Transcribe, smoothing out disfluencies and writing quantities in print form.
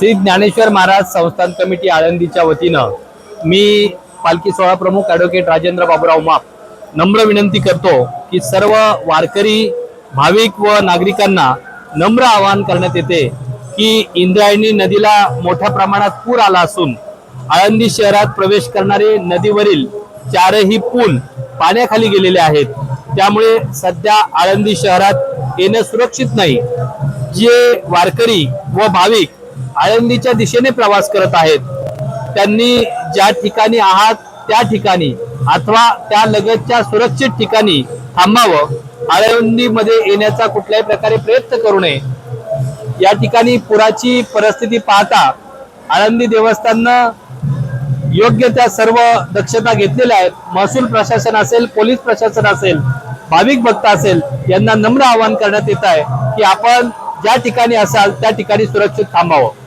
श्री ज्ञानेश्वर महाराज संस्थान कमिटी आळंदीच्या वतीनं मी पालखी सोहळा प्रमुख ॲडव्होकेट राजेंद्र बाबूराव माप नम्र विनंती करतो की सर्व वारकरी भाविक व नागरिकांना नम्र आवाहन करण्यात येते की इंद्रायणी नदीला मोठ्या प्रमाणात पूर आला असून आळंदी शहरात प्रवेश करणारे नदीवरील चारही पूल पाण्याखाली गेलेले आहेत। त्यामुळे सध्या आळंदी शहरात येणं सुरक्षित नाही। जे वारकरी व भाविक आळंदीच्या दिशेने प्रवास करत आहेत त्यांनी ज्या ठिकाणी आहात त्या ठिकाणी अथवा त्या लगतच्या सुरक्षित ठिकाणी थांबावं। आळंदीमध्ये येण्याचा कुठल्याही प्रकारे प्रयत्न करू नये। या ठिकाणी पुराची परिस्थिती पाहता आळंदी देवस्थाननं योग्य त्या सर्व दक्षता घेतलेल्या आहेत। महसूल प्रशासन असेल, पोलीस प्रशासन असेल, भाविक भक्त असेल, यांना नम्र आवाहन करण्यात येत आहे की आपण ज्या ठिकाणी असाल त्या ठिकाणी सुरक्षित थांबावं।